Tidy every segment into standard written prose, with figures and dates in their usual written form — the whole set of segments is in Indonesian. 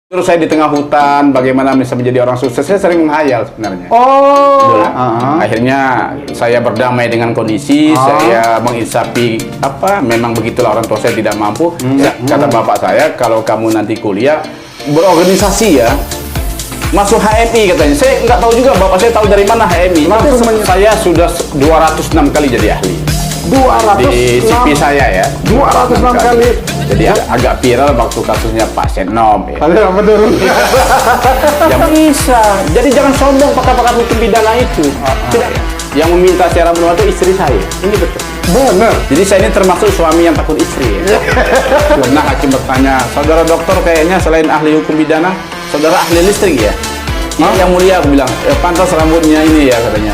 Terus saya di tengah hutan, bagaimana bisa menjadi orang sukses, saya sering menghayal sebenarnya. Akhirnya saya berdamai dengan kondisi, saya menginsapi memang begitulah orang tua saya tidak mampu. Kata bapak saya, kalau kamu nanti kuliah, berorganisasi ya, masuk HMI katanya. Saya nggak tahu juga, bapak saya tahu dari mana HMI. Saya sudah 206 kali jadi ahli. 206 di CV saya ya. 206 kali. Jadi agak viral waktu kasusnya Pak Setnov ya. Betul. Ya bisa. Jadi jangan sombong pakar-pakar hukum pidana itu. Tidak. Yang meminta secara manual itu istri saya. Ini betul. Benar. Jadi saya ini termasuk suami yang takut istri ya. Karena hakim bertanya, saudara dokter kayaknya selain ahli hukum pidana, saudara ahli listrik ya? Yang mulia, aku bilang, pantas rambutnya ini ya katanya.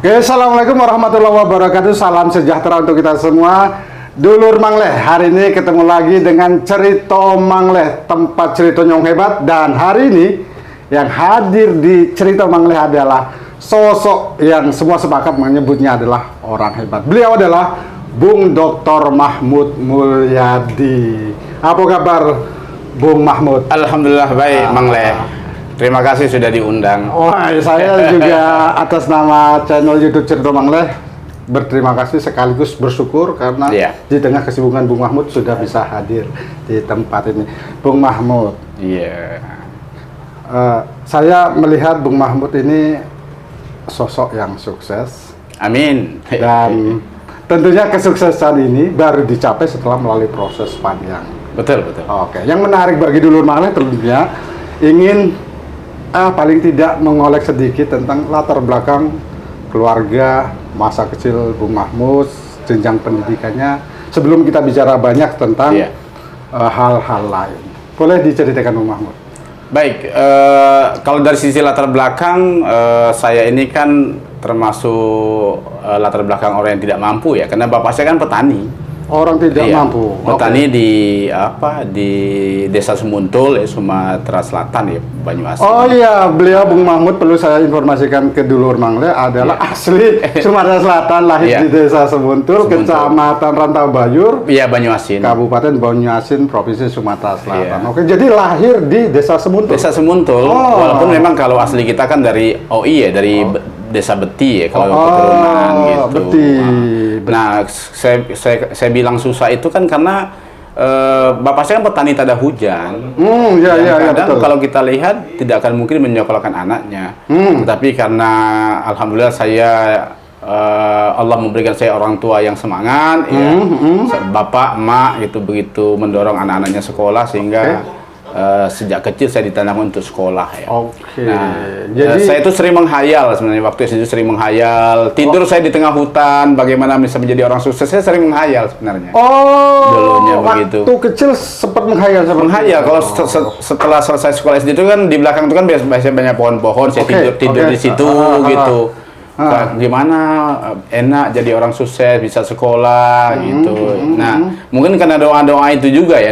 Oke, assalamualaikum warahmatullahi wabarakatuh. Salam sejahtera untuk kita semua. Dulur Mangleh, hari ini ketemu lagi dengan Cerita Mangleh, tempat cerita yang hebat. Dan hari ini yang hadir di Cerita Mangleh adalah sosok yang semua sepakat menyebutnya adalah orang hebat. Beliau adalah Bung Dr. Mahmud Mulyadi. Apa kabar Bung Mahmud? Alhamdulillah baik, Mangleh. Terima kasih sudah diundang. Wah, saya juga atas nama channel YouTube Cerita Mangleh berterima kasih sekaligus bersyukur karena di tengah kesibukan Bung Mahmud sudah bisa hadir di tempat ini. Bung Mahmud. Iya. Saya melihat Bung Mahmud ini sosok yang sukses. Amin. Dan tentunya kesuksesan ini baru dicapai setelah melalui proses panjang. Betul. Oke, yang menarik bagi dulur Mangleh tentunya ingin paling tidak mengolek sedikit tentang latar belakang keluarga, masa kecil Bung Mahmud, jenjang pendidikannya, sebelum kita bicara banyak tentang hal-hal lain. Boleh diceritakan Bung Mahmud? Baik, kalau dari sisi latar belakang, saya ini kan termasuk latar belakang orang yang tidak mampu ya, karena bapak saya kan petani. Orang tidak mampu. Petani di Desa Semuntul, Sumatera Selatan ya, Banyuasin. Oh iya, beliau Bung Mahmud perlu saya informasikan ke dulur Mangleh adalah asli Sumatera Selatan, lahir di Desa Semuntul, Kecamatan Rantau Bayur, Banyuasin. Kabupaten Banyuasin, Provinsi Sumatera Selatan. Oke, jadi lahir di Desa Semuntul. Desa Semuntul, walaupun memang kalau asli kita kan dari OI ya, dari Desa Beti ya, kalau keturunan gitu. Beti. Nah, saya bilang susah itu kan karena bapak saya kan petani tak ada hujan. Kadang kalau kita lihat tidak akan mungkin menyekolahkan anaknya. Tapi karena alhamdulillah Allah memberikan saya orang tua yang semangat, bapak, emak gitu begitu mendorong anak-anaknya sekolah sehingga sejak kecil saya ditanam untuk sekolah ya. Jadi saya itu sering menghayal sebenarnya, waktu itu sering menghayal. Tidur saya di tengah hutan, bagaimana bisa menjadi orang sukses, saya sering menghayal sebenarnya. Dulunya begitu. Waktu kecil sempat menghayal kalau setelah selesai sekolah SD itu kan di belakang itu kan biasanya banyak pohon-pohon, saya tidur di situ gitu. Gimana enak jadi orang sukses, bisa sekolah gitu. Nah, mungkin karena doa-doa itu juga ya,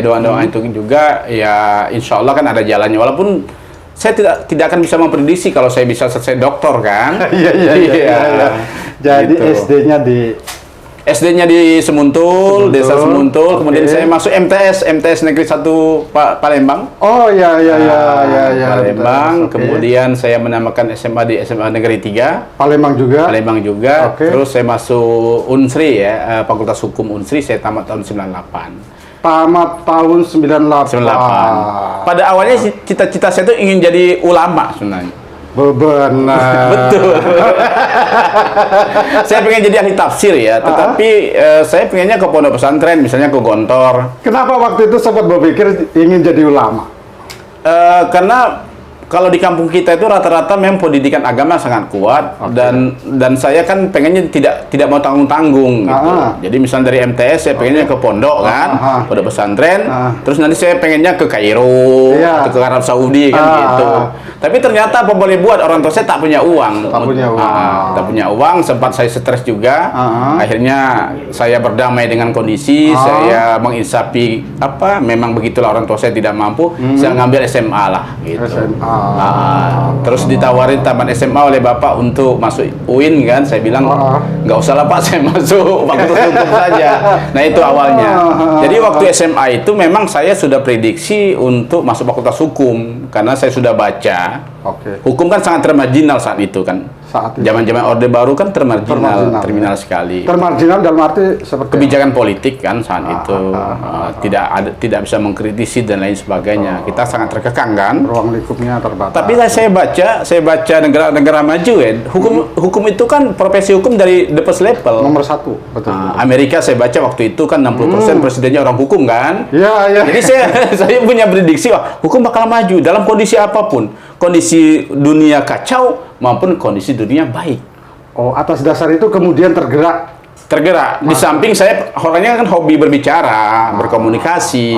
ya insya Allah kan ada jalannya. Walaupun saya tidak akan bisa memprediksi kalau saya bisa selesai doktor kan. Jadi gitu. SD-nya di Semuntul, Desa Semuntul, kemudian saya masuk MTS Negeri 1 Palembang. Palembang, kemudian saya menambahkan SMA di SMA Negeri 3. Palembang juga. Terus saya masuk Unsri ya, Fakultas Hukum Unsri, saya tamat tahun 98. Tamat tahun 98. Pada awalnya cita-cita saya itu ingin jadi ulama sebenarnya. Benar. Betul. Saya pengen jadi ahli tafsir ya, tetapi saya pengennya ke pondok pesantren, misalnya ke Gontor. Kenapa waktu itu sempat berpikir ingin jadi ulama? Karena kalau di kampung kita itu rata-rata memang pendidikan agama sangat kuat, dan saya kan pengennya tidak mau tanggung-tanggung gitu. Jadi misalnya dari MTS saya pengennya ke pondok kan, pondok pesantren, terus nanti saya pengennya ke Kairo atau ke Arab Saudi kan gitu. Tapi ternyata apa boleh buat, orang tua saya tak punya uang. Tak punya uang, sempat saya stres juga. Akhirnya saya berdamai dengan kondisi, saya menginsapi memang begitulah orang tua saya tidak mampu, saya ngambil SMA lah gitu. Terus ditawarin taman SMA oleh bapak untuk masuk UIN kan, saya bilang nggak usah lah pak, saya masuk fakultas hukum saja. Nah itu awalnya. Jadi waktu SMA itu memang saya sudah prediksi untuk masuk fakultas hukum karena saya sudah baca. Hukum kan sangat termarginal saat itu kan. Zaman-zaman Orde Baru kan termarginal sekali. Termarginal dalam arti seperti kebijakan politik kan saat itu tidak bisa mengkritisi dan lain sebagainya. Kita sangat terkekang kan. Ruang lingkupnya terbatas. Tapi saya baca negara-negara maju ya. Hukum itu kan profesi hukum dari the first level. Nomor 1, betul. Amerika saya baca waktu itu kan 60% presidennya orang hukum kan. Iya. Jadi saya punya prediksi hukum bakal maju dalam kondisi apapun. Kondisi dunia kacau maupun kondisi dunia baik. Atas dasar itu kemudian tergerak. Di samping saya orangnya kan hobi berbicara, berkomunikasi,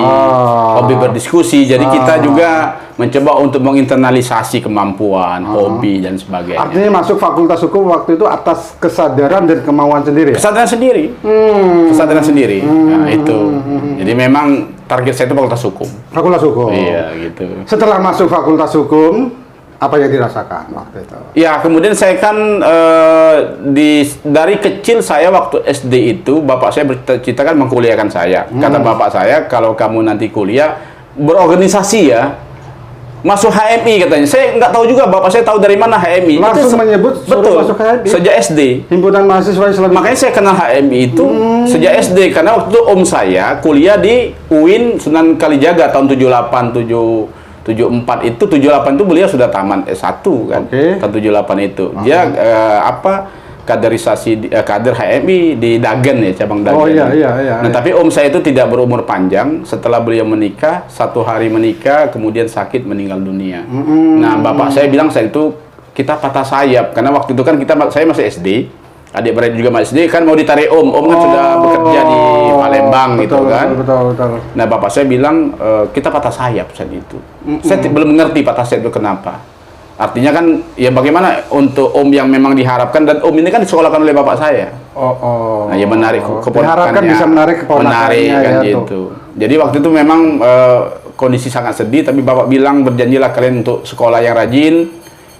hobi berdiskusi. Jadi kita juga mencoba untuk menginternalisasi kemampuan, hobi dan sebagainya. Artinya masuk fakultas hukum waktu itu atas kesadaran dan kemauan sendiri. Kesadaran sendiri. Kesadaran sendiri. Nah, itu. Jadi memang target saya itu fakultas hukum. Fakultas hukum. Iya, gitu. Setelah masuk fakultas hukum, apa yang dirasakan waktu itu? Ya, kemudian saya kan dari kecil saya waktu SD itu bapak saya bercita-cita kan mengkuliahkan saya. Kata bapak saya, kalau kamu nanti kuliah berorganisasi ya, masuk HMI katanya. Saya nggak tahu juga bapak saya tahu dari mana HMI. Langsung menyebut betul masuk HMI. Sejak SD. Himpunan Mahasiswa Islam. Makanya saya kenal HMI itu sejak SD karena waktu itu om saya kuliah di UIN Sunan Kalijaga tahun 74 itu 78 itu beliau sudah taman S1 kan. Tahun 78 itu. Dia kaderisasi kader HMI di Dagen ya, cabang Dagen. Nah, tapi om saya itu tidak berumur panjang. Setelah beliau menikah, 1 hari menikah, kemudian sakit meninggal dunia. Nah, bapak saya bilang saya itu kita patah sayap karena waktu itu kan saya masih SD. Adik-beradik juga masih SD kan mau ditarik om kan sudah bekerja di Palembang gitu kan. Betul. Nah, bapak saya bilang kita patah sayap saat itu. Saya belum mengerti patah sayap itu kenapa. Artinya kan ya bagaimana untuk om yang memang diharapkan dan om ini kan disekolahkan oleh bapak saya. Nah, ya menarik keponakannya. Bisa menarik keponakannya kan gitu. Jadi waktu itu memang kondisi sangat sedih tapi bapak bilang berjanjilah kalian untuk sekolah yang rajin.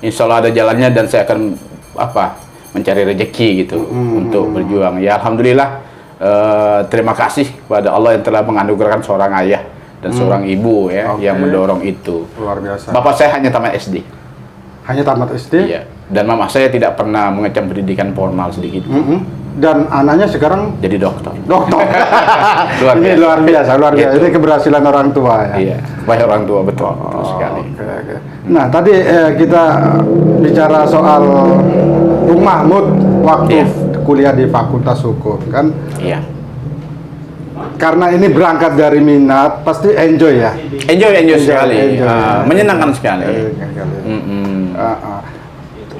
Insya Allah ada jalannya dan saya akan mencari rezeki gitu untuk berjuang. Ya alhamdulillah terima kasih kepada Allah yang telah menganugerahkan seorang ayah dan seorang ibu ya yang mendorong itu. Luar biasa. Bapak saya hanya tamat SD. Hanya tamat SD? Iya. Dan mama saya tidak pernah mengecam pendidikan formal sedikit. Dan anaknya sekarang jadi dokter. Ini luar biasa. Ini keberhasilan orang tua ya. Iya, baik orang tua betul sekali. Okay. Nah, tadi kita bicara soal Bung Mahmud waktu kuliah di Fakultas Hukum kan? Iya. Karena ini berangkat dari minat, pasti enjoy ya. Enjoy sekali. Menyenangkan sekali.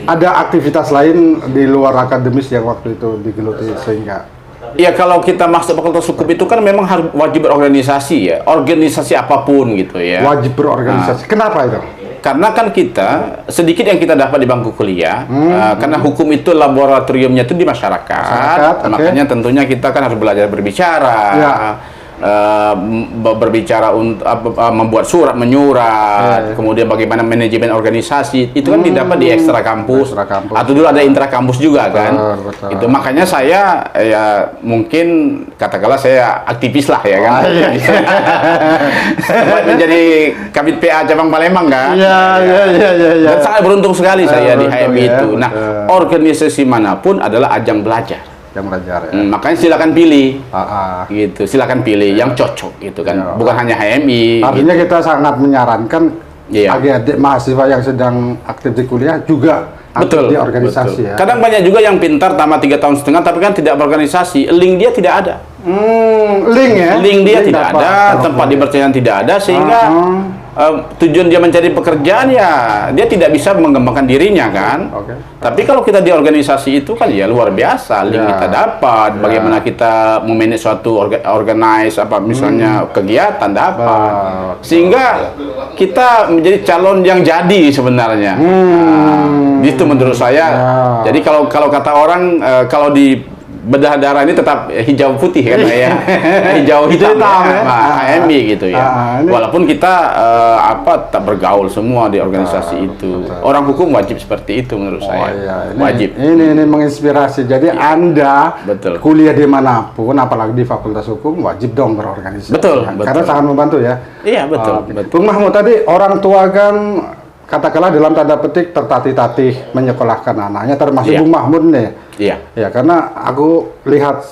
Ada aktivitas lain di luar akademis yang waktu itu digeluti sehingga ya kalau kita masuk fakultas hukum itu kan memang harus wajib berorganisasi ya, organisasi apapun gitu ya. Wajib berorganisasi. Kenapa itu? Karena kan kita sedikit yang kita dapat di bangku kuliah, karena hukum itu laboratoriumnya itu di masyarakat. Makanya tentunya kita kan harus belajar berbicara. Berbicara untuk membuat surat menyurat, kemudian bagaimana manajemen organisasi itu kan didapat di ekstra kampus, atau dulu ada intra kampus juga kan. Itu makanya saya ya mungkin katakanlah saya aktivis lah ya kan. Menjadi Kabid PA cabang Palembang kan. Dan sangat beruntung sekali saya di HMI itu. Nah, organisasi manapun adalah ajang belajar. Yang belajar ya. Makanya silakan pilih, gitu. Silakan pilih yang cocok, gitu kan. Bukan hanya HMI. Artinya kita sangat menyarankan adik-adik mahasiswa yang sedang aktif di kuliah juga aktif di organisasi ya. Kadang banyak juga yang pintar tamat 3,5 tahun tapi kan tidak berorganisasi. Link dia tidak ada. Link ya. Link dia tidak ada, tempat dipercayaan tidak ada sehingga tujuan dia mencari pekerjaan ya dia tidak bisa mengembangkan dirinya kan. Tapi kalau kita di organisasi itu kan ya luar biasa, link kita dapat, bagaimana kita memanage suatu organize misalnya kegiatan dapat, sehingga kita menjadi calon yang jadi sebenarnya. Itu menurut saya. Jadi kalau kata orang kalau di bedah darah ini tetap hijau putih kan ya, hijau hitam ya, HMI gitu ya. Walaupun kita tak bergaul semua di organisasi itu. Betul. Orang hukum wajib seperti itu menurut saya. Iya. Wajib. Ini menginspirasi. Jadi Anda Betul. kuliah dimanapun, apalagi di Fakultas Hukum, wajib dong berorganisasi. Betul, Karena betul. sangat membantu ya. Iya betul. Oke. Betul. Bung Mahmud, tadi orang tua kan katakanlah dalam tanda petik tertatih-tatih menyekolahkan anaknya, termasuk Iya. Bung Mahmud nih. Iya. Ya, karena aku lihat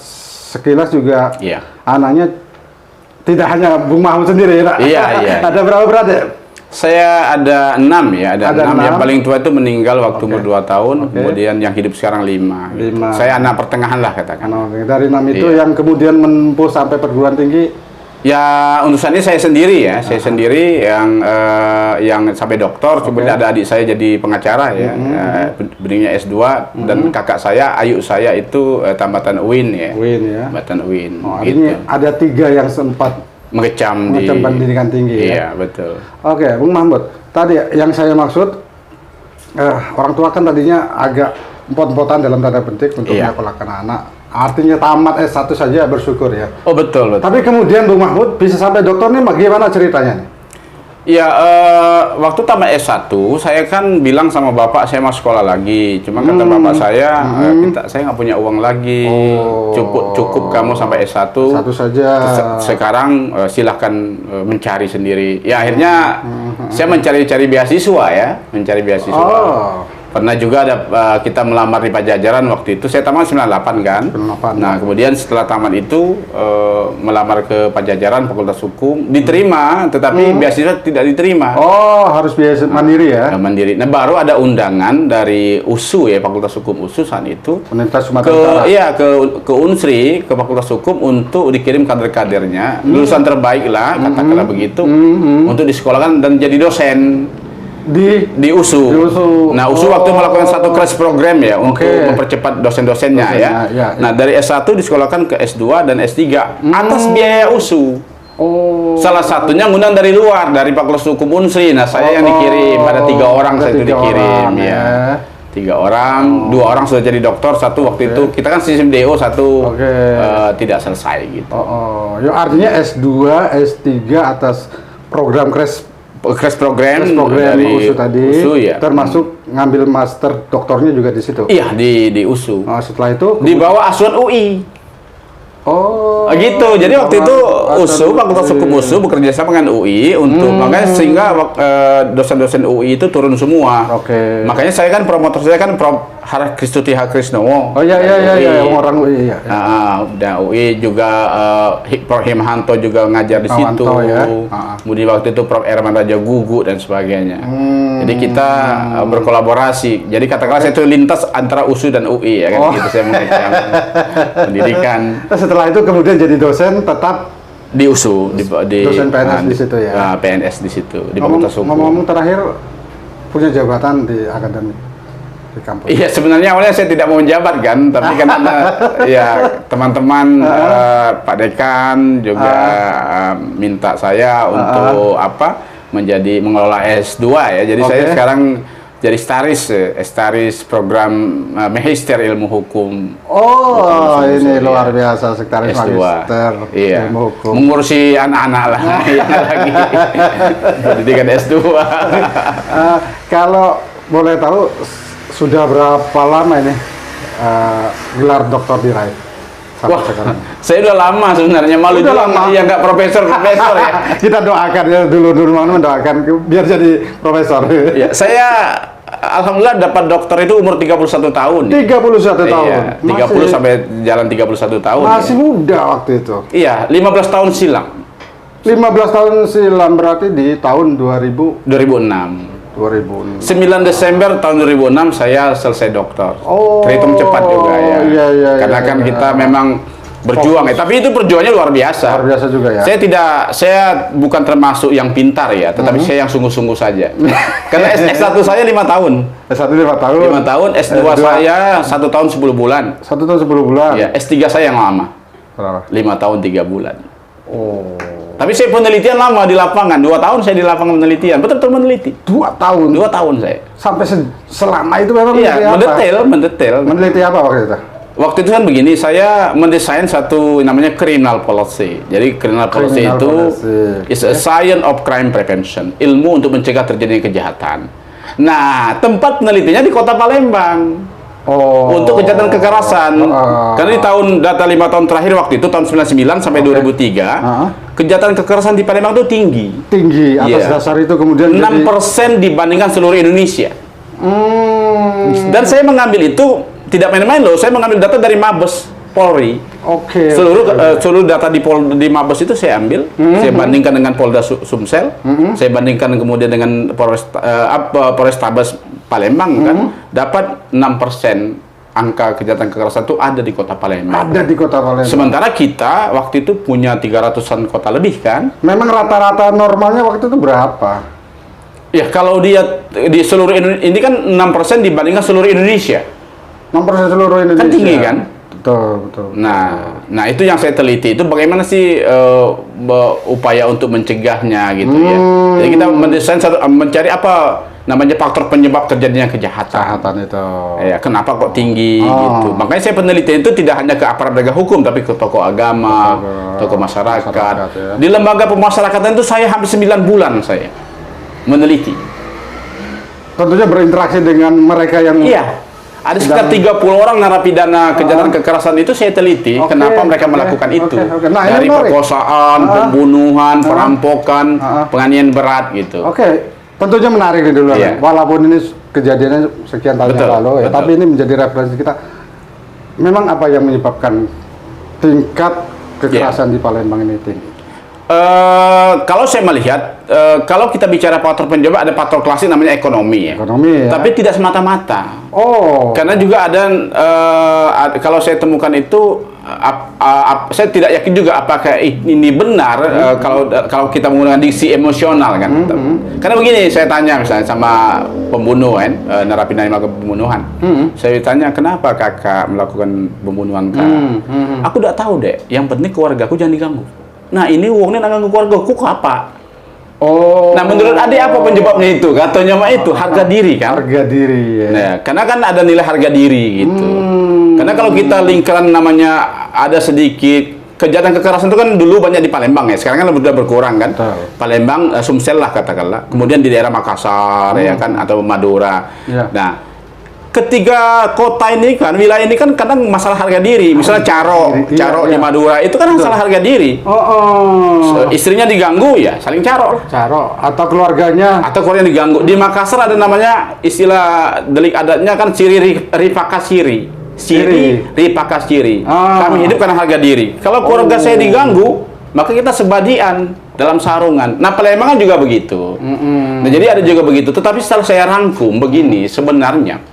sekilas juga Iya. anaknya tidak hanya Bung Mahmud sendiri ya. Iya, iya. Ada berapa beradik? Saya ada 6 ya, ada 6. Yang 6. paling tua itu meninggal waktu umur 2 tahun, Oke. kemudian yang hidup sekarang 5. 5. Saya anak pertengahan lah katakan. Dari 6 itu Iya. yang kemudian menempuh sampai perguruan tinggi. Ya urusannya saya sendiri ya, saya sendiri yang sampai doktor, kemudian ada adik saya jadi pengacara ya, berinya S2 dan kakak saya, ayu saya itu tambatan UIN ya. Win ya. Tambatan UIN Oh, gitu. ini ada 3 yang sempat Mengecam pendidikan tinggi ya. Iya, betul. Oke, Bung Mahmud. Tadi yang saya maksud orang tua kan tadinya agak empot-empotan dalam tanda petik untuk Iya. menyekolahkan anak. Artinya tamat S1 saja bersyukur ya. Oh, betul, betul. Tapi kemudian Bung Mahmud bisa sampai doktor nih bagaimana ceritanya nih? Ya, waktu tamat S1, saya kan bilang sama bapak saya mau sekolah lagi. Cuma kata bapak saya, saya nggak punya uang lagi. Oh. Cukup kamu sampai S1. Satu saja. Sekarang silahkan mencari sendiri. Ya akhirnya saya mencari-cari beasiswa ya, mencari beasiswa. Oh. Pernah juga ada kita melamar di Pajajaran waktu itu. Saya tamat 98 kan. 98. Nah, kemudian setelah tamat itu melamar ke Pajajaran Fakultas Hukum, diterima, tetapi beasiswa tidak diterima. Oh, harus biaya mandiri ya. Mandiri. Nah, baru ada undangan dari USU ya, Fakultas Hukum USU saat itu. Universitas Sumatera Utara. Ke Unsri, ke Fakultas Hukum untuk dikirim kader-kadernya, lulusan terbaik lah, katakanlah begitu, untuk disekolahkan dan jadi dosen di USU. Di USU. Nah, USU waktu melakukan satu crash program ya untuk Oke. mempercepat dosen-dosennya ya. Ya. Nah, dari S1 disekolahkan ke S2 dan S3 atas biaya USU. Oh. Salah satunya ngundang dari luar, dari Fakultas Hukum Unsri. Nah, saya yang dikirim, ada 3 orang Ada saya itu 3 dikirim orang, ya. 3 orang, 2 orang sudah jadi dokter, satu waktu itu kita kan sistem DO, satu Oke. tidak selesai gitu. Ya artinya S2, S3 atas program crash Program dari dari USU tadi, USU, ya. termasuk ngambil master doktornya juga di situ. Iya, di USU. Setelah itu Di bawah asuhan UI. Gitu. Jadi waktu itu USU, Fakultas Hukum USU bekerja sama dengan UI untuk makanya sehingga dosen-dosen UI itu turun semua. Oke. Makanya saya kan promotor saya kan Prof. Harakistuti Hakrisnowo. Oh iya UI. orang UI ya. Dan UI juga Prof. Himhanto juga ngajar di situ. Himhanto, ya. Kemudian waktu itu Prof. Erman Raja Gugu dan sebagainya. Jadi kita berkolaborasi. Jadi katakanlah saya itu lintas antara USU dan UI ya kan gitu saya mengecam pendidikan. Setelah itu kemudian jadi dosen tetap Di USU, di dosen PNS di situ ya. PNS di situ di Fakultas Hukum. Ngomong-ngomong terakhir punya jabatan di akademik di kampus. Iya, sebenarnya awalnya saya tidak mau menjabat kan, tapi karena ya teman-teman Pak Dekan juga minta saya untuk mengelola S2 ya. Jadi saya sekarang jadi staris program Magister Ilmu Hukum. Oh, ini luar biasa sekretaris S2. Magister Ilmu Hukum. Mengurusi anak-anak lah lagi. Pendidikan S2. Kalau boleh tahu sudah berapa lama ini gelar doktor diraih? Wah, saya udah lama sebenarnya, malu Udah juga lama. ya nggak profesor ya. Kita doakan ya dulu mendoakan biar jadi profesor. Ya, saya alhamdulillah dapat dokter itu umur 31 tahun. 31 tahun. Iya, 30 sampai jalan 31 tahun. Masih ya. muda waktu itu. Iya, 15 tahun silam. 15 tahun silam berarti di tahun 2006. 9 Desember tahun 2006 saya selesai dokter. Terhitung cepat juga ya. Iya, Karena kan kita memang berjuang ya, tapi itu perjuangannya luar biasa. Luar biasa juga ya. Saya bukan termasuk yang pintar ya, tetapi saya yang sungguh-sungguh saja. Karena S1 saya 5 tahun. S1 5 tahun. 5 tahun, S2 saya 1 tahun 10 bulan. 1 tahun 10 bulan. Ya, S3 saya yang lama. Berapa? 5 tahun 3 bulan. Oh. Tapi saya penelitian lama di lapangan. 2 tahun saya di lapangan penelitian. Betul-betul meneliti. 2 tahun. 2 tahun saya. Sampai selama itu memang Iya, meneliti apa? mendetail. Meneliti apa waktu itu? waktu itu kan begini, saya mendesain satu namanya criminal policy. Jadi criminal policy Criminal itu policy. is a science of crime prevention, ilmu untuk mencegah terjadinya kejahatan. Nah, tempat penelitiannya di Kota Palembang. Untuk kejahatan kekerasan. Karena di data 5 tahun terakhir waktu itu tahun 99 sampai 2003, kejahatan kekerasan di Palembang itu tinggi. Tinggi atas dasar itu kemudian 6% dibandingkan seluruh Indonesia. Dan saya mengambil itu tidak main-main loh, saya mengambil data dari Mabes Polri. Seluruh data di Mabes itu saya ambil, saya bandingkan dengan Polda Sumsel, saya bandingkan kemudian dengan Polrestabes Palembang kan, dapat 6% angka kejahatan kekerasan itu ada di Kota Palembang. Ada di Kota Palembang. Sementara kita waktu itu punya 300-an kota lebih kan. Memang rata-rata normalnya waktu itu berapa? Ya kalau dia di seluruh Indonesia, ini kan 6% dibandingkan seluruh Indonesia. 6% seluruh Indonesia. Kan tinggi kan? Betul. Nah itu yang saya teliti itu bagaimana sih upaya untuk mencegahnya gitu ya. Jadi kita mendesain mencari apa namanya faktor penyebab terjadinya kejahatan itu. Ya, kenapa kok tinggi gitu. Makanya saya penelitian itu tidak hanya ke aparat penegak hukum tapi ke tokoh agama, tokoh masyarakat. Ya. Di lembaga pemasyarakatan itu saya hampir 9 bulan saya meneliti. Tentunya berinteraksi dengan mereka yang ada sekitar 30 orang narapidana kejahatan kekerasan itu saya teliti kenapa mereka melakukan itu. Nah, dari perkosaan, pembunuhan, perampokan, penganiayaan berat gitu. Tentunya menarik nih dulu. Walaupun ini kejadiannya sekian tahun yang lalu ya, tapi ini menjadi referensi kita. Memang apa yang menyebabkan tingkat kekerasan di Palembang ini tinggi? Kalau saya melihat, kalau kita bicara faktor penyebab, ada faktor klasik namanya ekonomi ya. Tapi tidak semata-mata. Karena juga ada, kalau saya temukan itu, saya tidak yakin juga apakah ini benar kalau kita menggunakan diksi emosional kan. Karena begini, saya tanya misalnya sama pembunuh kan, narapidana yang melakukan pembunuhan. Saya tanya, kenapa kakak melakukan pembunuhan kak? Aku tidak tahu deh, yang penting keluargaku jangan diganggu. Nah ini uangnya nggak ganggu keluarga, kok apa? Nah menurut adik apa penyebabnya itu? Katanya mah itu harga diri kan? Harga diri ya. Nah, karena kan ada nilai harga diri gitu. Karena kalau kita lingkaran namanya ada sedikit kejahatan kekerasan itu kan dulu banyak di Palembang ya, sekarang kan sudah berkurang kan? Palembang, Sumsel lah katakanlah. Kemudian di daerah Makassar ya kan atau Madura. Nah ketiga kota ini kan, wilayah ini kan kadang masalah harga diri. Misalnya Caro di Madura itu kan masalah harga diri. Istrinya diganggu ya, saling caro. Atau keluarganya diganggu. Di Makassar ada namanya istilah delik adatnya kan siri ripakasiri. Siri ripakasiri. Kami hidup karena harga diri. Kalau keluarga saya diganggu, maka kita sebadian dalam sarungan. Nah, Palembang juga begitu. Nah, jadi ada juga begitu. Tetapi setelah saya rangkum begini, sebenarnya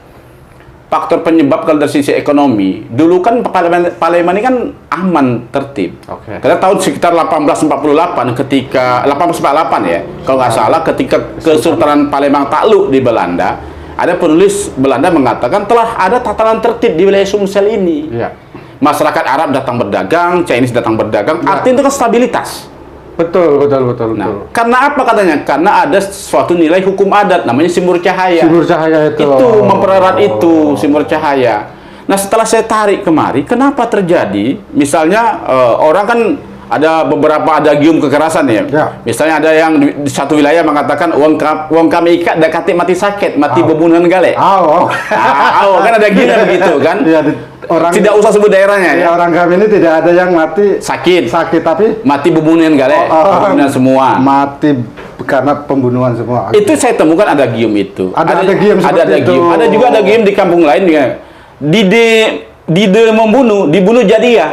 faktor penyebab kalau dari sisi ekonomi, dulu kan Palembang ini kan aman, tertib. Karena tahun sekitar 1848 ketika 1848 ya, kalau nggak salah ketika Kesultanan Palembang takluk di Belanda, ada penulis Belanda mengatakan telah ada tatanan tertib di wilayah Sumsel ini. Masyarakat Arab datang berdagang, Chinese datang berdagang, artinya itu kan stabilitas. Betul. Nah, karena apa katanya? Karena ada suatu nilai hukum adat namanya Simur Cahaya. Simur Cahaya itu mempererat itu Simur Cahaya. Nah, setelah saya tarik kemari, kenapa terjadi? Misalnya orang kan ada gium kekerasan ya. Misalnya ada yang di satu wilayah mengatakan uang kami ikat dakati mati sakit, mati pembunuhan gale. Kan ada gium begitu kan? Orang tidak usah sebut daerahnya ya. Orang kami ini tidak ada yang mati sakit tapi mati pembunuhan gale, pembunuhan semua. Mati karena pembunuhan semua. Itu saya temukan ada gium itu. Ada gium seperti itu. Ada juga ada gium di kampung lain ya. Dide membunuh, dibunuh jadi ya.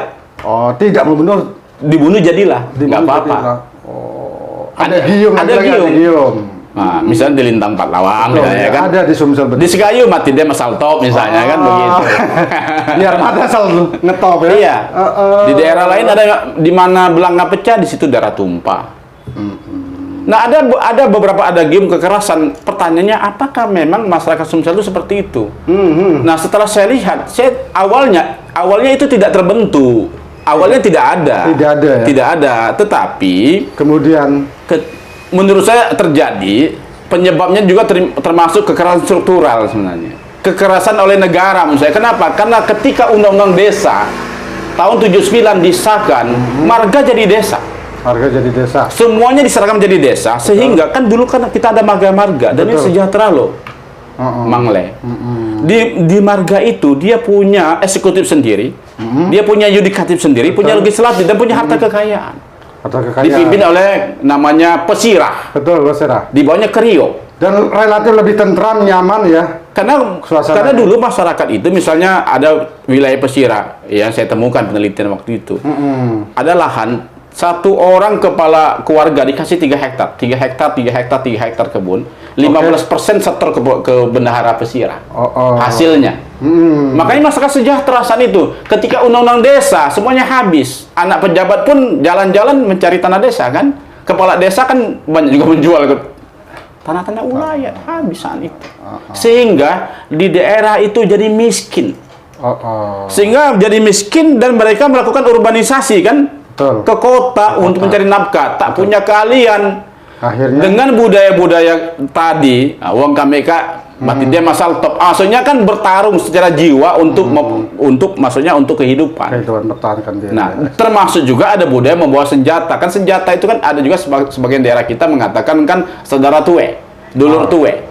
Tidak membunuh, dibunuh jadilah. Enggak apa-apa. Ada gium. Nah, misalnya di Lintang Patlawang misalnya kan. Ada di Sumsel. Di Sikayu mati dia masal top misalnya kan begitu. Biar mata selalu ngetop ya. Iya. Di daerah lain ada di mana belanga pecah, di situ darah tumpah. Nah, ada beberapa gium kekerasan. Pertanyaannya, apakah memang masyarakat Sumsel itu seperti itu? Nah, setelah saya lihat, awalnya itu tidak terbentuk. Awalnya tidak ada. Tidak ada. Tetapi kemudian menurut saya terjadi penyebabnya juga termasuk kekerasan struktural sebenarnya. kekerasan oleh negara menurut saya. Kenapa? Karena ketika Undang-Undang Desa tahun 79 disahkan, marga jadi desa. Marga jadi desa. Semuanya diserahkan menjadi desa, sehingga kan dulu kan kita ada marga-marga dan ini sejahtera loh. Mangle. Di marga itu dia punya eksekutif sendiri, dia punya yudikatif sendiri, punya legislatif dan punya harta kekayaan. Harta kekayaan. Dipimpin oleh namanya pesirah. Betul, pesirah. Di bawahnya kerio. Dan relatif lebih tentram, nyaman ya. Karena dulu masyarakat itu misalnya ada wilayah pesirah yang saya temukan penelitian waktu itu. Ada lahan satu orang kepala keluarga dikasih 3 hektar, 3 hektar, 3 hektar, 3 hektar kebun, 15% setor ke bendahara pesirah. Hasilnya. Makanya masyarakat sejahtera saat itu. Ketika undang-undang desa semuanya habis, anak pejabat pun jalan-jalan mencari tanah desa kan. Kepala desa kan banyak juga menjual tanah-tanah ulayat habis saat itu. Sehingga di daerah itu jadi miskin. Sehingga jadi miskin dan mereka melakukan urbanisasi kan. Betul. Ke kota untuk mencari nafkah, tak punya keahlian. Akhirnya dengan budaya-budaya tadi, uang KMK berarti dia masal top. Maksudnya kan bertarung secara jiwa untuk maksudnya untuk kehidupan. Nah, termasuk juga ada budaya membawa senjata. Kan senjata itu kan ada juga sebagian daerah kita mengatakan kan saudara tuwe, dulur tuwe.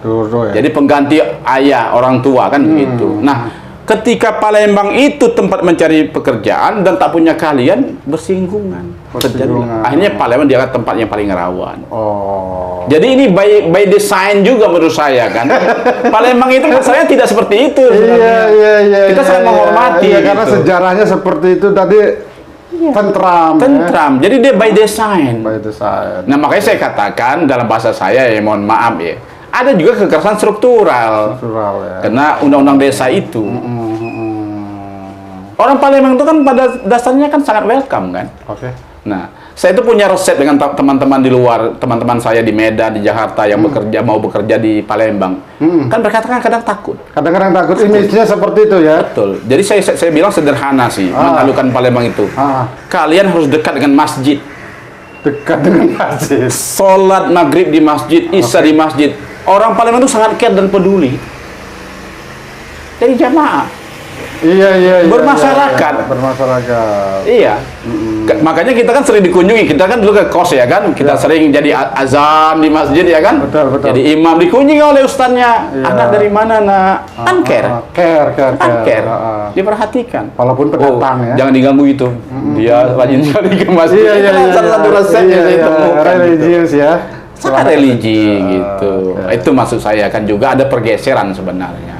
Jadi pengganti ayah orang tua kan begitu. Nah, ketika Palembang itu tempat mencari pekerjaan dan tak punya keahlian, bersinggungan. Akhirnya Palembang dianggap tempat yang paling rawan. Jadi ini by design juga menurut saya kan. Palembang itu menurut saya tidak seperti itu. Iya. Kita sangat menghormati. Iya, karena sejarahnya seperti itu tadi. Tentram. Ya? Jadi dia by design. By design. Nah makanya saya katakan dalam bahasa saya ya mohon maaf ya. Ada juga kekerasan struktural ya. Karena undang-undang desa itu. Orang Palembang itu kan pada dasarnya kan sangat welcome kan. Nah, saya itu punya resep dengan teman-teman di luar, teman-teman saya di Medan, di Jakarta yang mau bekerja di Palembang. Kan mereka kadang takut. Kadang-kadang takut. Image-nya seperti itu ya. Betul. Jadi saya bilang sederhana sih, menaklukkan Palembang itu. Kalian harus dekat dengan masjid. Dekat dengan masjid. Sholat maghrib di masjid, isya di masjid. Orang Palembang itu sangat care dan peduli. Jadi jamaah. Iya. Bermasyarakat. Iya. Makanya kita kan sering dikunjungi. Kita kan dulu ke kos ya kan. Kita sering jadi azan di masjid ya kan. Betul. Jadi imam dikunjungi oleh ustaznya. Anak dari mana nak? Kan care. Care. Diperhatikan. Walaupun pendatang ya. Jangan diganggu itu. Dia rajin sekali ke masjid. Iya. Satu resep yang ditemukan. Religius ya. Sangat religi gitu. Itu maksud saya kan juga ada pergeseran sebenarnya.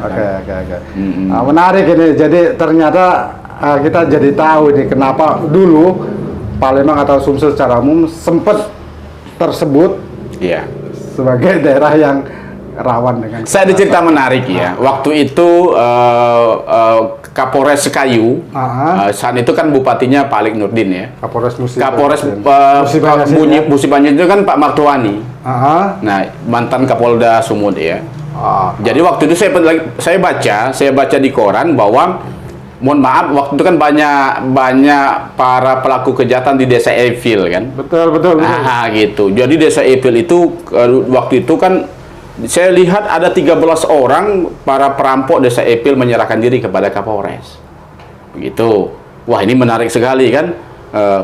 Menarik ini. Jadi ternyata kita jadi tahu ini kenapa dulu Palembang atau Sumsel secara umum sempat tersebut sebagai daerah yang rawan dengan. Saya ada cerita menarik ya. Waktu itu Kapolres Sekayu, saat itu kan bupatinya Pak Alik Nurdin ya. Kapolres Musibanyu itu kan Pak Martuani. Nah, mantan Kapolda Sumut ya. Jadi waktu itu saya baca di koran bahwa mohon maaf waktu itu kan banyak para pelaku kejahatan di Desa Evil kan. Betul. Gitu. Jadi Desa Evil itu waktu itu kan saya lihat ada 13 orang para perampok Desa Evil menyerahkan diri kepada Kapolres. Begitu. Wah, ini menarik sekali kan.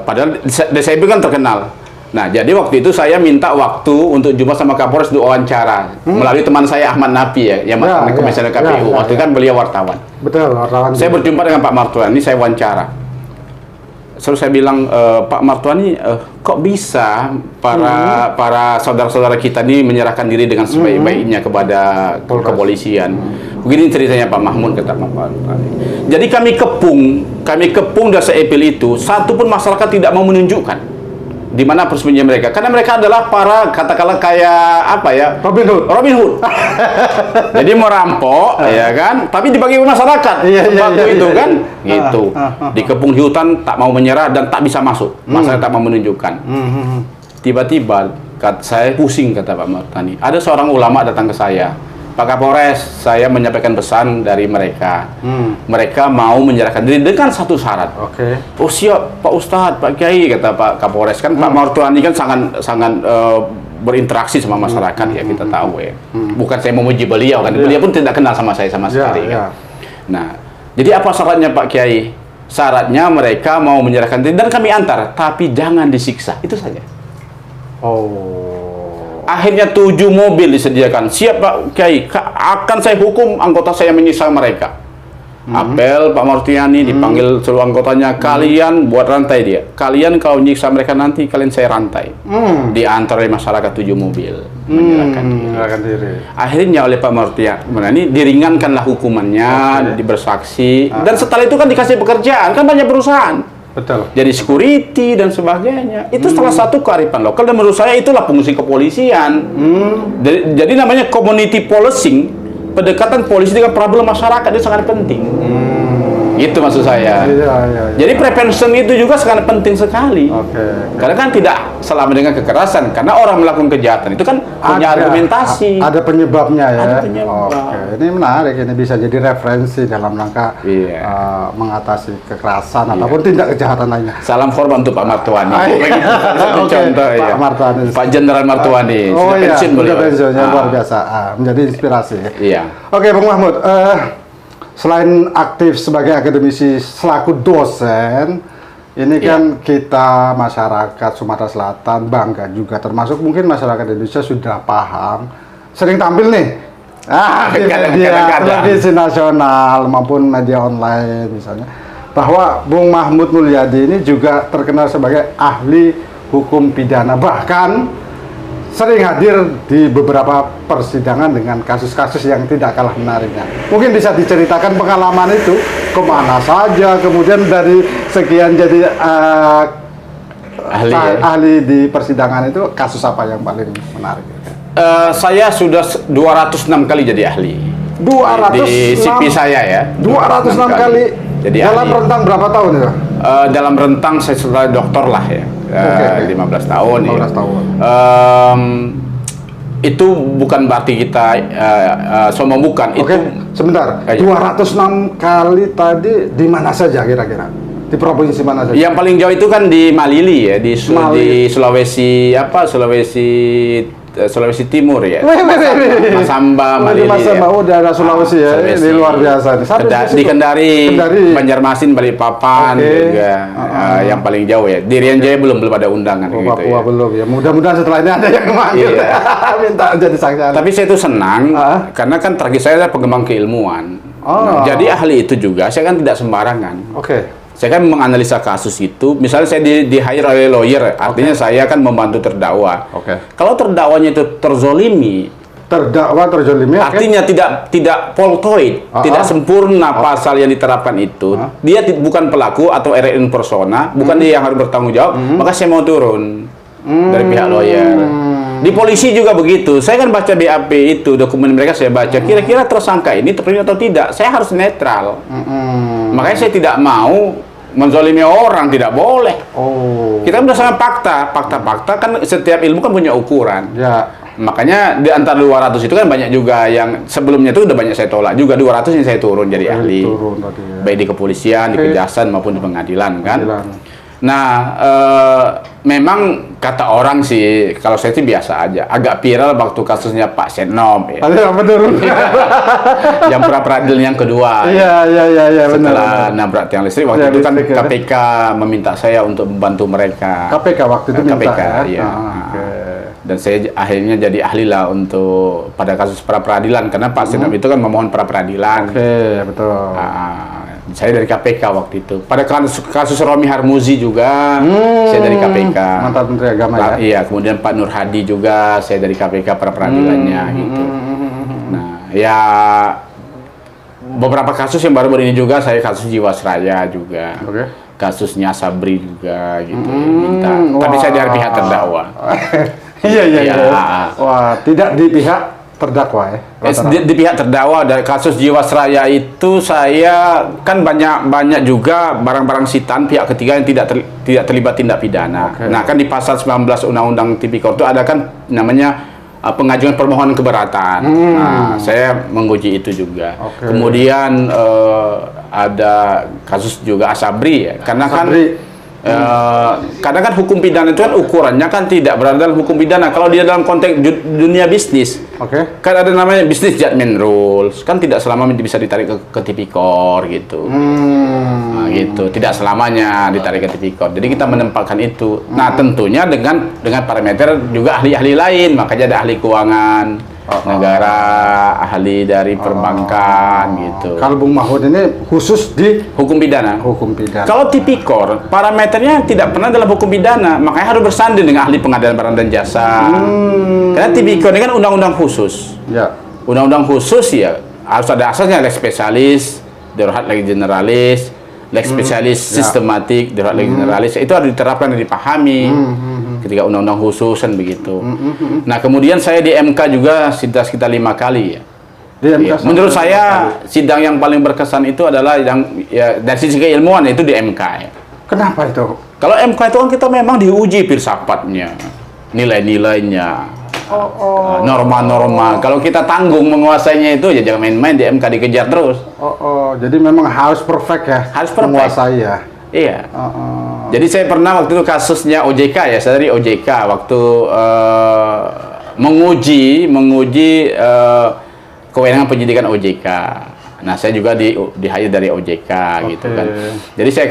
Padahal Desa Evil kan terkenal. Nah, jadi waktu itu saya minta waktu untuk jumpa sama Kapolres untuk wawancara melalui teman saya Ahmad Nafi yang komisioner KPU. Waktu itu kan beliau wartawan. Betul, wartawan. Saya berjumpa dengan Pak Martuani, saya wawancara. Terus saya bilang, Pak Martuani, kok bisa para saudara-saudara kita ini menyerahkan diri dengan sebaik-baiknya kepada kepolisian? Begini ceritanya Pak Mahmud, kata Pak Martuani. Jadi kami kepung Desa Evil itu, satu pun masyarakat tidak mau menunjukkan di mana persembunyian mereka, karena mereka adalah para katakanlah kayak apa ya, Robin Hood. Jadi mau rampok ya kan, tapi dibagi ke masyarakat itu kan gitu. Dikepung di hutan, tak mau menyerah dan tak bisa masuk, masyarakat tak mau menunjukkan. Tiba-tiba saya pusing, kata Pak Martani, ada seorang ulama datang ke saya, Pak Kapolres, saya menyampaikan pesan dari mereka. Mereka mau menyerahkan diri dengan satu syarat. Oh siap Pak Ustadz, Pak Kiai, kata Pak Kapolres. Kan Pak Martuani kan sangat berinteraksi sama masyarakat ya kita tahu ya. Bukan saya memuji beliau kan, beliau pun tidak kenal sama saya sama sekali kan. Nah, jadi apa syaratnya Pak Kiai? Syaratnya mereka mau menyerahkan diri dan kami antar, tapi jangan disiksa, itu saja. Oh. Akhirnya 7 mobil disediakan. Siap Pak Kiai, akan saya hukum anggota saya menyiksa mereka. Apel Pak Martiani dipanggil seluruh anggotanya, kalian buat rantai dia. Kalian kalau nyiksa mereka nanti kalian saya rantai. Diantar oleh masyarakat 7 mobil menyerahkan diri. Akhirnya oleh Pak Martiani diringankanlah hukumannya, bersaksi dan setelah itu kan dikasih pekerjaan, kan banyak perusahaan. Betul. Jadi security dan sebagainya. Itu salah satu kearifan lokal dan menurut saya itulah fungsi kepolisian. Jadi namanya community policing. Pendekatan polisi dengan problem masyarakat itu sangat penting. Itu maksud saya. Jadi prevention itu juga sangat penting sekali. Karena kan tidak selama dengan kekerasan, karena orang melakukan kejahatan itu kan punya argumentasi. Ada penyebabnya ya. Ada penyebab. Ini menarik, ini bisa jadi referensi dalam rangka mengatasi kekerasan ataupun tindak kejahatan lainnya. Salam hormat untuk Pak Martuani. Satu contoh Pak Martuani. Pak Jenderal Martuani. Oh iya, sudah pensiun pensiunnya luar biasa. Menjadi inspirasi. Iya. Oke, Bang Mahmud. Selain aktif sebagai akademisi selaku dosen, ini kan kita masyarakat Sumatera Selatan bangga juga, termasuk mungkin masyarakat Indonesia sudah paham, sering tampil nih di media televisi nasional maupun media online misalnya, bahwa Bung Mahmud Mulyadi ini juga terkenal sebagai ahli hukum pidana, bahkan sering hadir di beberapa persidangan dengan kasus-kasus yang tidak kalah menariknya. Mungkin bisa diceritakan pengalaman itu kemana saja, kemudian dari sekian jadi ahli di persidangan itu kasus apa yang paling menarik? Saya sudah 206 kali jadi ahli. 206 di CV saya ya. 206 kali. Jadi dalam ahli. Rentang berapa tahun itu? Dalam rentang saya sudah doktor lah ya. 15 tahun. 15 tahun. Itu bukan berarti kita sombong, bukan. Oke, sebentar. 206 kali tadi di mana saja kira-kira? Di provinsi mana saja? Yang paling jauh itu kan di Malili ya, di Sulawesi Sulawesi Timur ya. Masamba, Malili. Masamba, daerah Sulawesi ya. Ini luar biasa. Di Kendari, Banjarmasin, Balikpapan juga. Yang paling jauh ya. Di Rian Jaya belum ada undangan gitu Papua ya. belum ya. Mudah-mudahan setelah ini ada yang memanggil. Minta jadi saksi. Tapi saya itu senang karena kan target saya adalah pengembang keilmuan. Jadi ahli itu juga saya kan tidak sembarangan. Saya kan menganalisa kasus itu, misalnya saya di-hire oleh lawyer, artinya saya kan membantu terdakwa. Kalau terdakwanya itu terzolimi, artinya tidak poltoid, tidak sempurna pasal yang diterapkan itu, dia bukan pelaku atau RN persona, bukan dia yang harus bertanggung jawab, maka saya mau turun dari pihak lawyer. Di polisi juga begitu, saya kan baca BAP itu, dokumen mereka saya baca, kira-kira tersangka ini terpilih atau tidak, saya harus netral. Makanya saya tidak mau menzalimi orang, tidak boleh. Kita berdasarkan fakta kan setiap ilmu kan punya ukuran. Makanya di antara 200 itu kan banyak juga yang sebelumnya itu udah banyak saya tolak juga, 200 yang saya turun jadi ahli. Baik di kepolisian, di kejaksaan maupun di pengadilan kan. Nah, memang kata orang sih, kalau saya sih biasa aja. Agak viral waktu kasusnya Pak Setnov ya. Yang pra-peradilan yang kedua. Setelah nabrak tiang listrik, waktu itu kan KPK meminta saya untuk membantu mereka. KPK waktu itu minta ya. Dan saya akhirnya jadi ahli lah untuk pada kasus pra-peradilan karena Pak Setnov itu kan memohon pra-peradilan. Betul. Saya dari KPK waktu itu. Pada kasus Romi Harmuzi juga, saya dari KPK. Mantan Menteri Agama ya? Iya, kemudian Pak Nur Hadi juga, saya dari KPK pra-peradilannya gitu. Nah, ya beberapa kasus yang baru-baru ini juga, saya kasus Jiwasraya juga. Kasusnya Sabri juga gitu. Tapi saya dari pihak terdakwa. Iya. Wah, tidak di pihak terdakwa ya? Di pihak terdakwa dari kasus Jiwasraya itu saya kan banyak juga barang-barang sitaan pihak ketiga yang tidak terlibat tindak pidana. Nah kan di pasal 19 Undang-Undang Tipikor itu ada kan namanya pengajuan permohonan keberatan. Nah saya menguji itu juga. Kemudian ada kasus juga Asabri ya, karena kan Kadang kan hukum pidana itu kan ukurannya kan tidak berada dalam hukum pidana. Kalau dia dalam konteks dunia bisnis, kan ada namanya business judgment rules. Kan tidak selamanya bisa ditarik ke tipikor gitu. Nah, gitu. Tidak selamanya ditarik ke tipikor. Jadi kita menempatkan itu. Nah, tentunya dengan parameter juga ahli-ahli lain. Makanya ada ahli keuangan negara, ahli dari perbankan gitu. Kalau Bung Mahfud ini khusus di hukum pidana. Hukum pidana. Kalau tipikor, parameternya tidak pernah dalam hukum pidana, makanya harus bersanding dengan ahli pengadilan barang dan jasa. Karena tipikor ini kan undang-undang khusus. Ya. Undang-undang khusus ya harus ada asasnya lex spesialis, darurat lex generalis, lex spesialis sistematik, darurat lex generalis. Itu harus diterapkan dan dipahami. Ketika undang-undang khusus kan begitu. Nah, kemudian saya di MK juga sidang sekitar 5 kali ya. Menurut saya sidang yang paling berkesan itu adalah yang ya, dari sisi keilmuan itu di MK ya. Kenapa itu? Kalau MK itu kan kita memang diuji filsafatnya, nilai-nilainya, norma-norma. Kalau kita tanggung menguasainya itu ya jangan main-main, di MK dikejar terus. Jadi memang harus perfect ya. Harus perfect. Menguasai ya. Iya. Jadi saya pernah waktu itu kasusnya OJK ya, saya dari OJK waktu menguji kewenangan penyidikan OJK. Nah, saya juga di hire dari OJK gitu kan. Jadi saya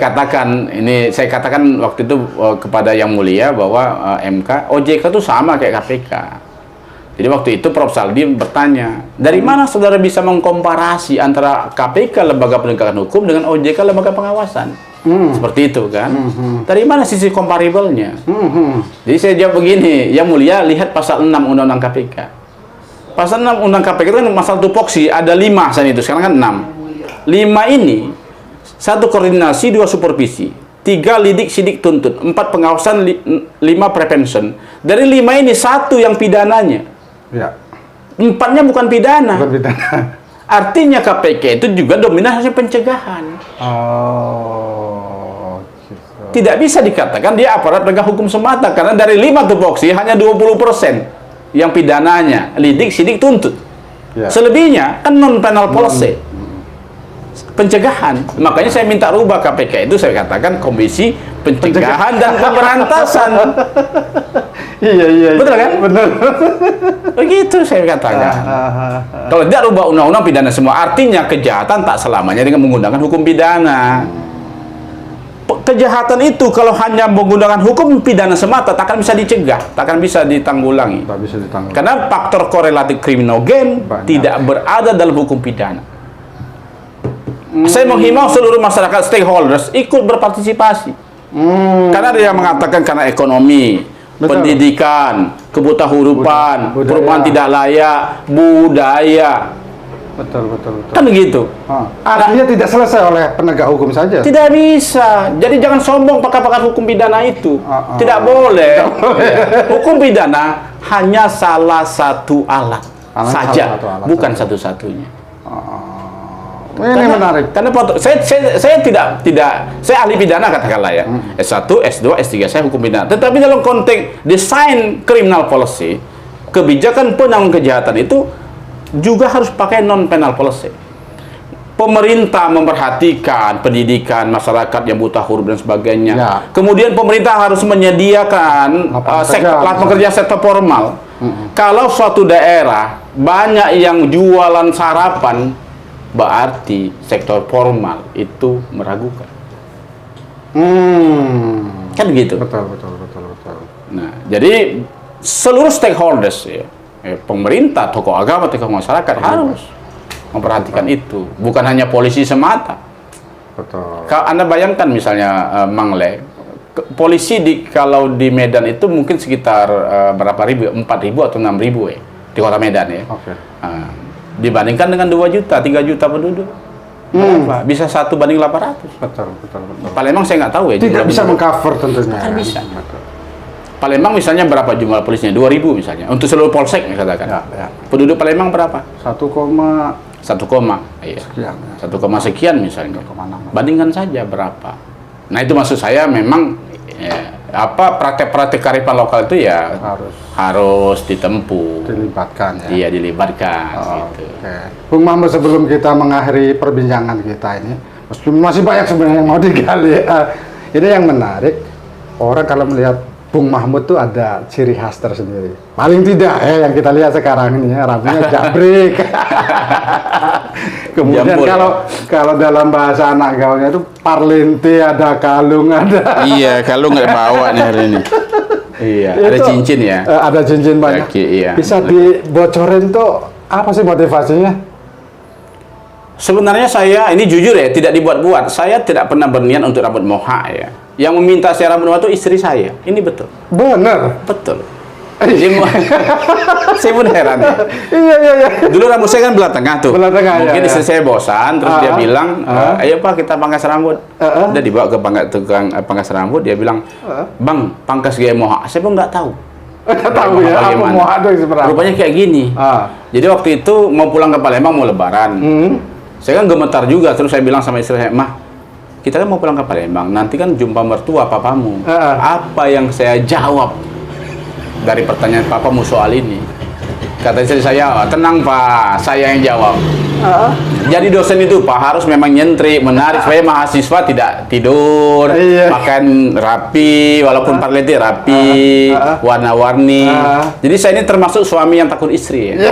katakan waktu itu kepada Yang Mulia bahwa MK, OJK itu sama kayak KPK. Jadi waktu itu Prof. Saldi bertanya, dari mana saudara bisa mengkomparasi antara KPK lembaga penegakan hukum dengan OJK lembaga pengawasan? Seperti itu kan. Dari mana sisi komparabelnya? Jadi saya jawab begini, Yang Mulia lihat pasal 6 Undang-Undang KPK. Pasal 6 Undang KPK itu kan masalah tupoksi, ada 5 saat itu, sekarang kan 6. 5 ini, 1 koordinasi, 2 supervisi, 3 lidik, sidik, tuntut, 4 pengawasan, 5 prevention. Dari 5 ini 1 yang pidananya. Ya. 4-nya bukan pidana. Bukan pidana. Artinya KPK itu juga dominasi pencegahan. Gitu. Tidak bisa dikatakan dia aparat penegak hukum semata, karena dari 5 tupoksi hanya 20% yang pidananya, lidik, sidik, tuntut. Ya. Selebihnya kan non penal policy. Pencegahan. Makanya saya minta rubah KPK itu, saya katakan Komisi Pencegahan dan Pemberantasan. Iya. Betul kan? Benar. Begitu saya katakan. Kalau tidak rubah undang-undang pidana semua, artinya kejahatan tak selamanya dengan menggunakan hukum pidana. Kejahatan itu kalau hanya menggunakan hukum pidana semata tak akan bisa dicegah, tak akan bisa ditanggulangi. Tak bisa ditanggulangi. Karena faktor korelatif kriminogen tidak berada dalam hukum pidana. Saya menghimbau seluruh masyarakat stakeholders ikut berpartisipasi. Karena ada yang mengatakan karena ekonomi, pendidikan, kebutahurupan, perubahan tidak layak, budaya. Betul. Kan begitu. Artinya tidak selesai oleh penegak hukum saja. Tidak bisa. Jadi jangan sombong pakar-pakar hukum pidana itu. Tidak boleh. Hukum pidana hanya salah satu alat saja, bukan satu-satunya. Ini menarik. Karena saya tidak saya ahli pidana katakanlah ya. S1, S2, S3 saya hukum pidana. Tetapi dalam konteks desain criminal policy, kebijakan penanggulangan kejahatan itu juga harus pakai non penal policy. Pemerintah memperhatikan pendidikan masyarakat yang buta huruf dan sebagainya. Ya. Kemudian pemerintah harus menyediakan lapangan kerja sektor formal. Kalau suatu daerah banyak yang jualan sarapan, berarti sektor formal itu meragukan. Kan gitu. Betul. Nah, jadi seluruh stakeholders ya, pemerintah, tokoh agama, tokoh masyarakat harus memperhatikan itu, bukan hanya polisi semata. Betul. Kalau Anda bayangkan misalnya Mangle, polisi kalau di Medan itu mungkin sekitar berapa ribu, 4.000 atau 6.000 ya di kota Medan ya. Dibandingkan dengan 2 juta, 3 juta penduduk. Berapa? Bisa 1:800. Betul. Palembang saya nggak tahu ya. Tidak bisa mengcover tentunya. Kan bisa. Palembang misalnya berapa jumlah polisinya? 2.000 misalnya. Untuk seluruh polsek katakan. Ya. Penduduk Palembang berapa? 1, iya. Sekian. 1, sekian misalnya. 1,6. Bandingkan saja berapa. Nah itu maksud saya memang praktek-praktek kearifan lokal itu ya harus ditempuh, dilibatkan ya. Iya, dilibatkan gitu. Bung Mahfud, sebelum kita mengakhiri perbincangan kita ini, masih banyak sebenarnya yang mau digali. Ini yang menarik. orang kalau melihat Bung Mahmud tuh ada ciri khas tersendiri. Paling tidak ya yang kita lihat sekarang ini ya, rambutnya jabrik. Kemudian Jambul, kalau dalam bahasa anak gaulnya itu parlente, ada kalung, ada. Iya, kalau nggak bawa nih hari ini. Iya, ada Itu, cincin ya. Ada cincin banyak. Kaki, iya. Bisa dibocorin tuh apa sih motivasinya? Sebenarnya saya, ini jujur ya, tidak dibuat-buat. Saya tidak pernah berniat untuk rambut mohak ya. Yang meminta saya rambut mohak itu istri saya. Ini betul. Bener. Betul. Jadi, saya pun heran ya. Iya. Dulu rambut saya kan belah tengah tuh. Belah tengah, Mungkin iya. istri saya bosan, terus dia bilang, ayo Pak kita pangkas rambut. Udah dibawa ke tukang pangkas rambut, dia bilang, Bang, pangkas gaya mohak. Saya pun nggak tahu. Nggak tahu ya, apa Bagaimana. mohak itu sebenarnya. Rupanya kayak gini. Jadi waktu itu mau pulang ke Palembang, mau lebaran. Saya kan gemetar juga, terus saya bilang sama istri saya, Mah, kita kan mau pulang ke Palembang, nanti kan jumpa mertua papamu. Apa yang saya jawab dari pertanyaan papamu soal ini? Kata istri saya, tenang Pak, saya yang jawab. Jadi dosen itu Pak harus memang nyentrik, menarik supaya mahasiswa tidak tidur, makan rapi, walaupun parlente rapi, warna-warni. Jadi saya ini termasuk suami yang takut istri ya.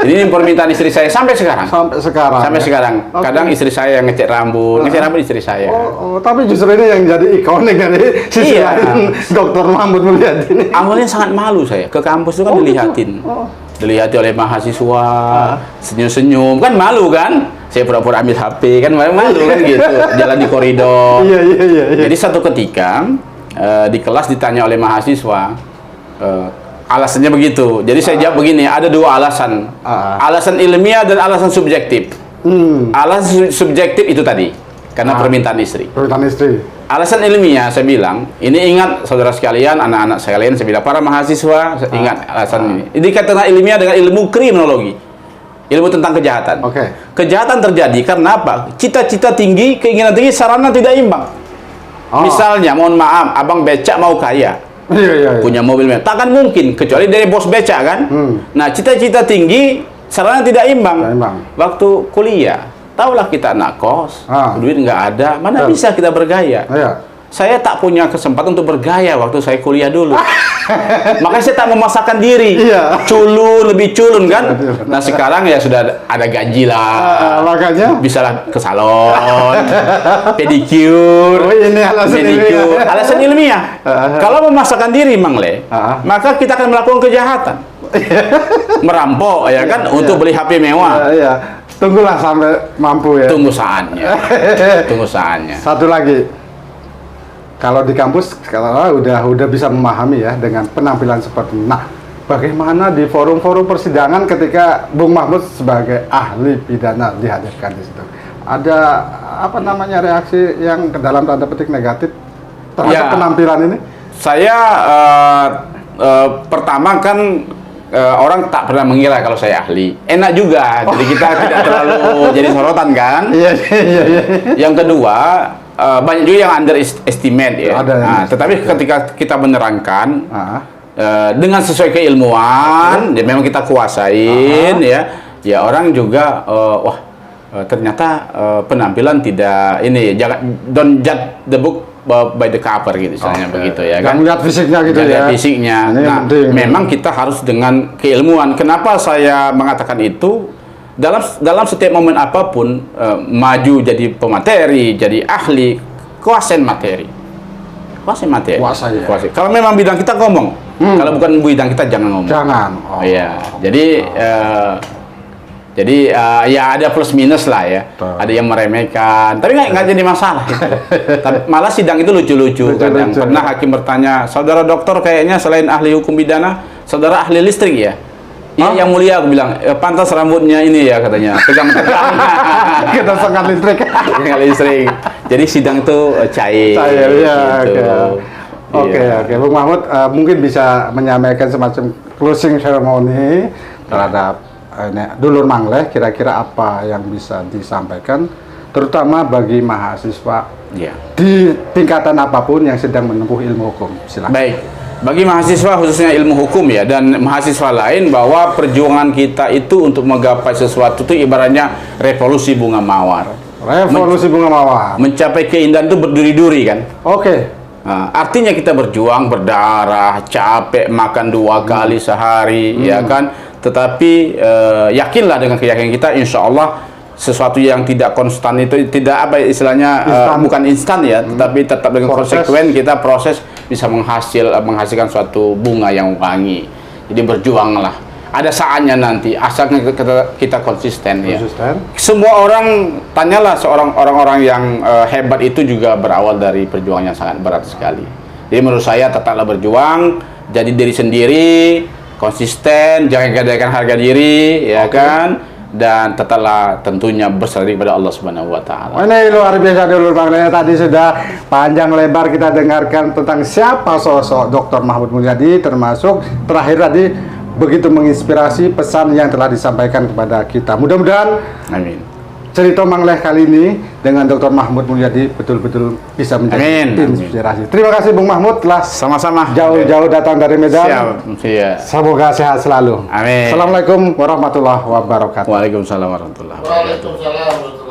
Jadi ini permintaan istri saya sampai sekarang. Sampai sekarang. Sampai ya? sekarang. Kadang istri saya yang ngecat rambut istri saya. Tapi justru ini yang jadi ikonik dari sisi lain Dokter Mahmud melihat ini. Awalnya sangat malu saya. Ke kampus itu kan dilihatin. Dilihat oleh mahasiswa, senyum-senyum. Kan malu kan? Saya pura-pura ambil HP, kan malu kan gitu. Jalan di koridor. Iya. Jadi satu ketika, di kelas ditanya oleh mahasiswa, alasannya begitu. Jadi saya jawab begini, ada dua alasan. Alasan ilmiah dan alasan subjektif. Alasan subjektif itu tadi, karena permintaan istri. Permintaan istri. Alasan ilmiah saya bilang, ini ingat saudara sekalian, anak-anak sekalian, saya bilang para mahasiswa ingat alasan ini. Ini kaitan ilmiah dengan ilmu kriminologi, ilmu tentang kejahatan. Kejahatan terjadi karena apa? Cita-cita tinggi, keinginan tinggi, sarana tidak imbang. Misalnya, mohon maaf, abang becak mau kaya, punya mobil mewah, takkan mungkin kecuali dari bos becak kan. Nah, cita-cita tinggi, sarana tidak imbang. Waktu kuliah. Tahulah kita anak kos, duit nggak ada, mana bisa kita bergaya. Saya tak punya kesempatan untuk bergaya waktu saya kuliah dulu. Makanya saya tak memasakkan diri. Culun, lebih culun kan. Nah sekarang ya sudah ada gaji lah. Makanya bisa lah ke salon, pedicure, ini alasan manicure. Alasan ilmiah. Kalau memasakkan diri, Mang Le, maka kita akan melakukan kejahatan. Merampok ya kan, untuk beli HP mewah. Tunggulah sampai mampu ya. Tunggu saatnya. Tunggu saatnya. Satu lagi, kalau di kampus kalau udah bisa memahami ya dengan penampilan seperti ini. Nah, bagaimana di forum-forum persidangan ketika Bung Mahmud sebagai ahli pidana dihadirkan di situ? Ada apa namanya reaksi yang ke dalam tanda petik negatif terhadap penampilan ini? Saya pertama kan orang tak pernah mengira kalau saya ahli. Enak juga, jadi kita tidak terlalu jadi sorotan kan. Yang kedua, banyak juga yang underestimate ya. Tetapi ketika kita menerangkan dengan sesuai keilmuan, ya memang kita kuasain ya orang juga wah ternyata penampilan tidak ini, jangan don't judge the book by the cover gitu, misalnya begitu ya kan. Lihat fisiknya gitu ya. Fisiknya. Nah, memang kita harus dengan keilmuan. Kenapa saya mengatakan itu? Dalam setiap momen apapun, maju jadi pemateri, jadi ahli, kuasain materi. Kuasain materi. Kuasain. Kalau memang bidang kita ngomong, kalau bukan bidang kita jangan ngomong. Jangan. Iya. Jadi ya ada plus minus lah ya. Ada yang meremehkan, tapi nggak jadi masalah. Malah sidang itu lucu-lucu. Kadang pernah hakim bertanya, saudara dokter kayaknya selain ahli hukum pidana, saudara ahli listrik ya? Iya, yang mulia, aku bilang, pantas rambutnya ini ya katanya, tegang-tegang. Kita sangat listrik. Sangat listrik. Jadi sidang itu cair. Cair ya. Oke. Bung Mahmud mungkin bisa menyampaikan semacam closing ceremony terhadap dulur Mangleh, kira-kira apa yang bisa disampaikan terutama bagi mahasiswa di tingkatan apapun yang sedang menempuh ilmu hukum. Silakan. Baik, bagi mahasiswa khususnya ilmu hukum ya dan mahasiswa lain, bahwa perjuangan kita itu untuk menggapai sesuatu itu ibaratnya revolusi bunga mawar. Revolusi bunga mawar. Mencapai keindahan itu berduri-duri kan. Artinya kita berjuang, berdarah, capek, makan 2 kali sehari, ya kan. Tetapi yakinlah dengan keyakinan kita, insya Allah sesuatu yang tidak konstan itu tidak apa istilahnya bukan instan ya, tetapi tetap dengan konsekuen kita proses bisa menghasilkan suatu bunga yang wangi. Jadi berjuanglah. Ada saatnya nanti, asalkan kita konsisten, ya. Semua orang tanyalah orang-orang yang hebat itu juga berawal dari perjuangan yang sangat berat sekali. Jadi menurut saya tetaplah berjuang, jadi diri sendiri, konsisten, jangan gadaikan harga diri, ya kan? Dan tetaplah tentunya berserah kepada Allah Subhanahu wa taala. Ini luar biasa dulu Bang Leh. Tadi sudah panjang lebar kita dengarkan tentang siapa sosok Dr. Mahmud Mulyadi, termasuk terakhir tadi begitu menginspirasi pesan yang telah disampaikan kepada kita. Mudah-mudahan Amin. cerita Mang Leh kali ini dengan Dr. Mahmud Mulyadi betul-betul bisa menjadi inspirasi. Terima kasih Bung Mahmud telah sama-sama jauh-jauh datang dari Medan. Siap. Semoga sehat selalu. Amin. Assalamualaikum warahmatullahi wabarakatuh. Waalaikumsalam warahmatullahi wabarakatuh.